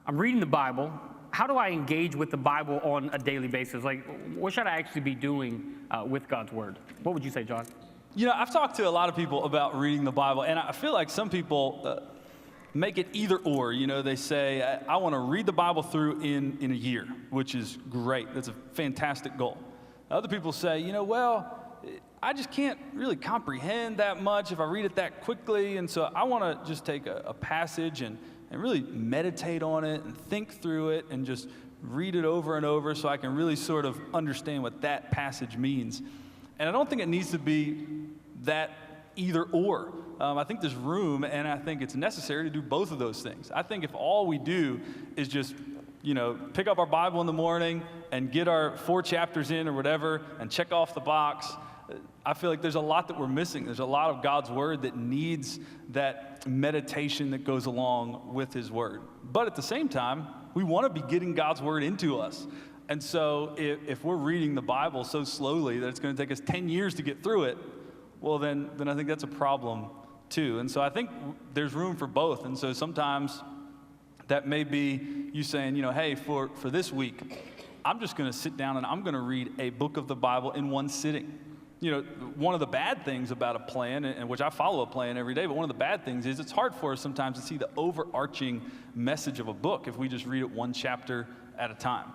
I'm reading the Bible. How do I engage with the Bible on a daily basis? Like, what should I actually be doing with God's Word? What would you say, John? You know, I've talked to a lot of people about reading the Bible, and I feel like some people make it either or. You know, they say, I want to read the Bible through in a year, which is great. That's a fantastic goal. Other people say, you know, well, I just can't really comprehend that much if I read it that quickly, and so I want to just take a passage and really meditate on it and think through it and just read it over and over so I can really sort of understand what that passage means. And I don't think it needs to be that either or. I think there's room, and I think it's necessary to do both of those things. I think if all we do is just, you know, pick up our Bible in the morning and get our 4 chapters in or whatever and check off the box, I feel like there's a lot that we're missing. There's a lot of God's Word that needs that meditation that goes along with His Word. But at the same time, we want to be getting God's Word into us. And so if we're reading the Bible so slowly that it's going to take us 10 years to get through it, well, then I think that's a problem too. And so I think there's room for both. And so sometimes that may be you saying, you know, hey, for this week, I'm just going to sit down and I'm going to read a book of the Bible in one sitting. You know, one of the bad things about a plan, and which I follow a plan every day, but one of the bad things is it's hard for us sometimes to see the overarching message of a book if we just read it one chapter at a time.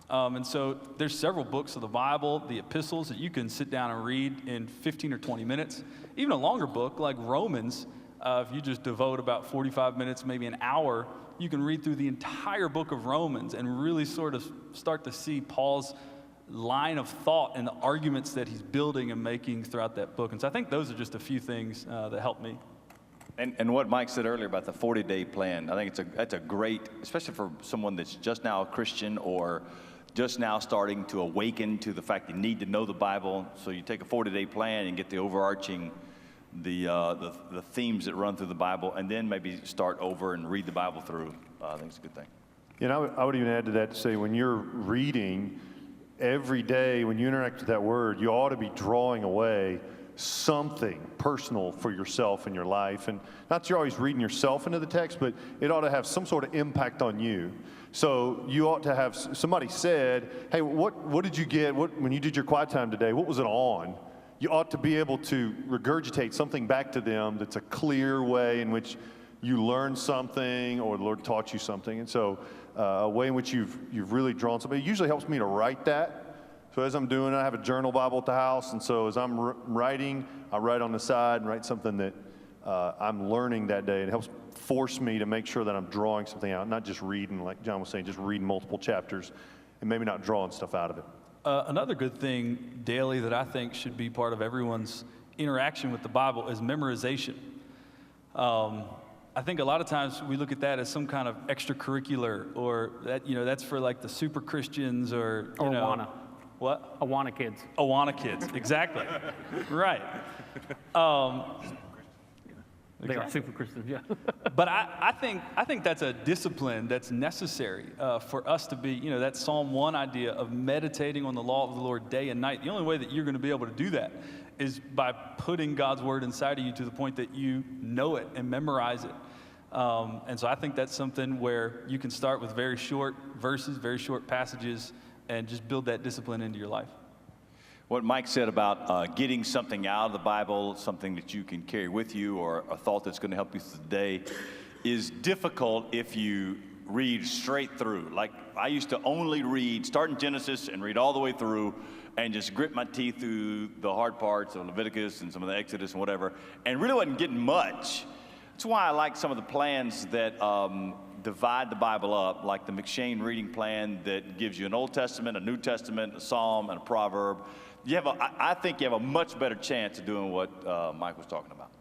And so there's several books of the Bible, the epistles, that you can sit down and read in 15 or 20 minutes. Even a longer book like Romans, if you just devote about 45 minutes, maybe an hour, you can read through the entire book of Romans and really sort of start to see Paul's line of thought and the arguments that he's building and making throughout that book. And so I think those are just a few things that help me. And what Mike said earlier about the 40-day plan, I think that's a great, especially for someone that's just now a Christian or just now starting to awaken to the fact you need to know the Bible. So you take a 40-day plan and get the overarching, the themes that run through the Bible, and then maybe start over and read the Bible through. I think it's a good thing. You know, I would even add to that to say when you're reading, every day when you interact with that word, you ought to be drawing away something personal for yourself in your life. And not that you're always reading yourself into the text, but it ought to have some sort of impact on you. So you ought to have, somebody said, hey, what did you get when you did your quiet time today? What was it on? You ought to be able to regurgitate something back to them that's a clear way in which you learned something or the Lord taught you something. And so a way in which you've really drawn something. It usually helps me to write that. So as I'm doing it, I have a journal Bible at the house, and so as I'm writing, I write on the side and write something that I'm learning that day. It helps force me to make sure that I'm drawing something out, not just reading, like John was saying, just reading multiple chapters and maybe not drawing stuff out of it. Another good thing daily that I think should be part of everyone's interaction with the Bible is memorization. I think a lot of times we look at that as some kind of extracurricular, or that, you know, that's for like the super Christians or Awana. What? Awana kids. Awana kids, exactly. Right. They are super Christians, yeah. But I think that's a discipline that's necessary for us to be, you know, that Psalm 1 idea of meditating on the law of the Lord day and night. The only way that you're going to be able to do that is by putting God's word inside of you to the point that you know it and memorize it. And so I think that's something where you can start with very short verses, very short passages, and just build that discipline into your life. What Mike said about getting something out of the Bible, something that you can carry with you or a thought that's going to help you today, is difficult if you read straight through. Like I used to only read, start in Genesis and read all the way through and just grit my teeth through the hard parts of Leviticus and some of the Exodus and whatever, and really wasn't getting much. That's why I like some of the plans that divide the Bible up, like the McShane reading plan that gives you an Old Testament, a New Testament, a Psalm, and a proverb. I think you have a much better chance of doing what Mike was talking about.